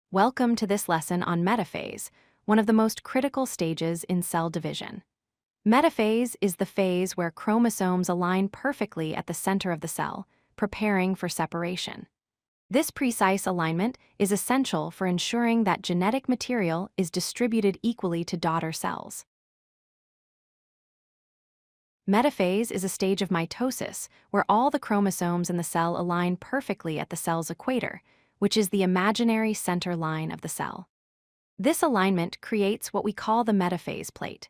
Welcome to this lesson on metaphase, one of the most critical stages in cell division. Metaphase is the phase where chromosomes align perfectly at the center of the cell, preparing for separation. This precise alignment is essential for ensuring that genetic material is distributed equally to daughter cells. Metaphase is a stage of mitosis where all the chromosomes in the cell align perfectly at the cell's equator, which is the imaginary center line of the cell. This alignment creates what we call the metaphase plate.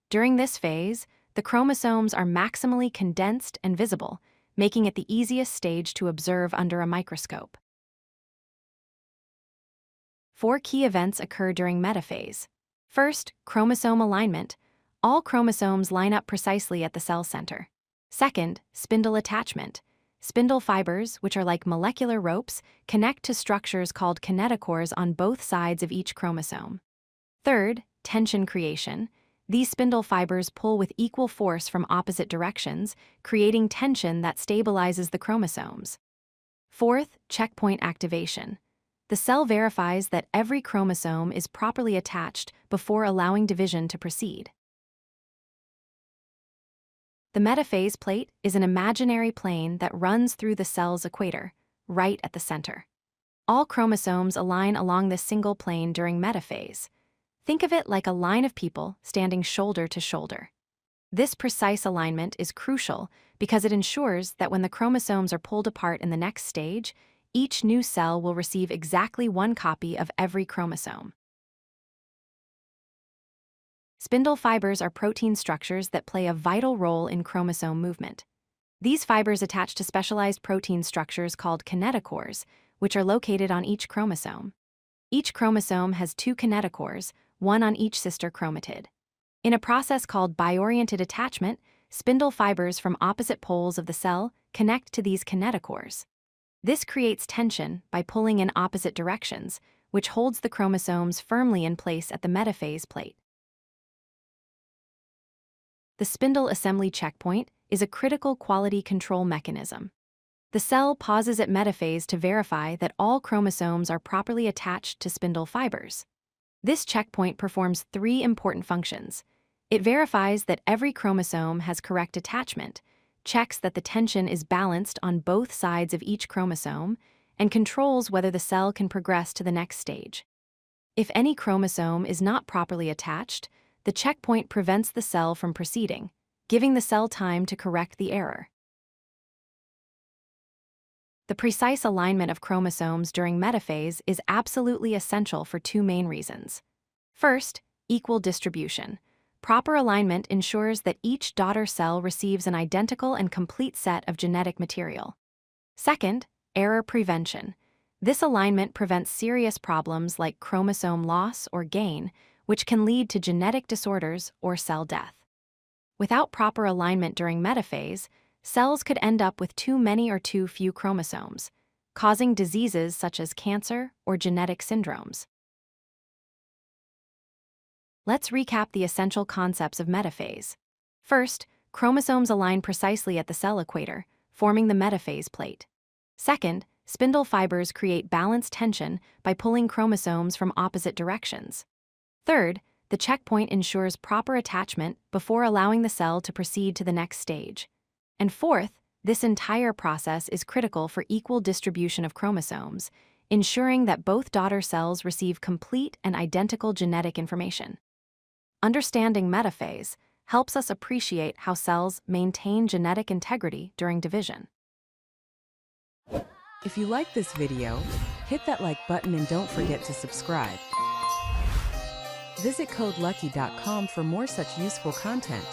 During this phase, the chromosomes are maximally condensed and visible, making it the easiest stage to observe under a microscope. 4 key events occur during metaphase. First, chromosome alignment. All chromosomes line up precisely at the cell center. Second, spindle attachment. Spindle fibers, which are like molecular ropes, connect to structures called kinetochores on both sides of each chromosome. Third, tension creation. These spindle fibers pull with equal force from opposite directions, creating tension that stabilizes the chromosomes. Fourth, checkpoint activation. The cell verifies that every chromosome is properly attached before allowing division to proceed. The metaphase plate is an imaginary plane that runs through the cell's equator, right at the center. All chromosomes align along this single plane during metaphase. Think of it like a line of people standing shoulder to shoulder. This precise alignment is crucial because it ensures that when the chromosomes are pulled apart in the next stage, each new cell will receive exactly one copy of every chromosome. Spindle fibers are protein structures that play a vital role in chromosome movement. These fibers attach to specialized protein structures called kinetochores, which are located on each chromosome. Each chromosome has 2 kinetochores, one on each sister chromatid. In a process called bioriented attachment, spindle fibers from opposite poles of the cell connect to these kinetochores. This creates tension by pulling in opposite directions, which holds the chromosomes firmly in place at the metaphase plate. The spindle assembly checkpoint is a critical quality control mechanism. The cell pauses at metaphase to verify that all chromosomes are properly attached to spindle fibers. This checkpoint performs 3 important functions. It verifies that every chromosome has correct attachment, checks that the tension is balanced on both sides of each chromosome, and controls whether the cell can progress to the next stage. If any chromosome is not properly attached, the checkpoint prevents the cell from proceeding, giving the cell time to correct the error. The precise alignment of chromosomes during metaphase is absolutely essential for 2 main reasons. First, equal distribution. Proper alignment ensures that each daughter cell receives an identical and complete set of genetic material. Second, error prevention. This alignment prevents serious problems like chromosome loss or gain, which can lead to genetic disorders or cell death. Without proper alignment during metaphase, cells could end up with too many or too few chromosomes, causing diseases such as cancer or genetic syndromes. Let's recap the essential concepts of metaphase. First, chromosomes align precisely at the cell equator, forming the metaphase plate. Second, spindle fibers create balanced tension by pulling chromosomes from opposite directions. Third, the checkpoint ensures proper attachment before allowing the cell to proceed to the next stage. And fourth, this entire process is critical for equal distribution of chromosomes, ensuring that both daughter cells receive complete and identical genetic information. Understanding metaphase helps us appreciate how cells maintain genetic integrity during division. If you like this video, hit that like button and don't forget to subscribe. Visit codelucky.com for more such useful content.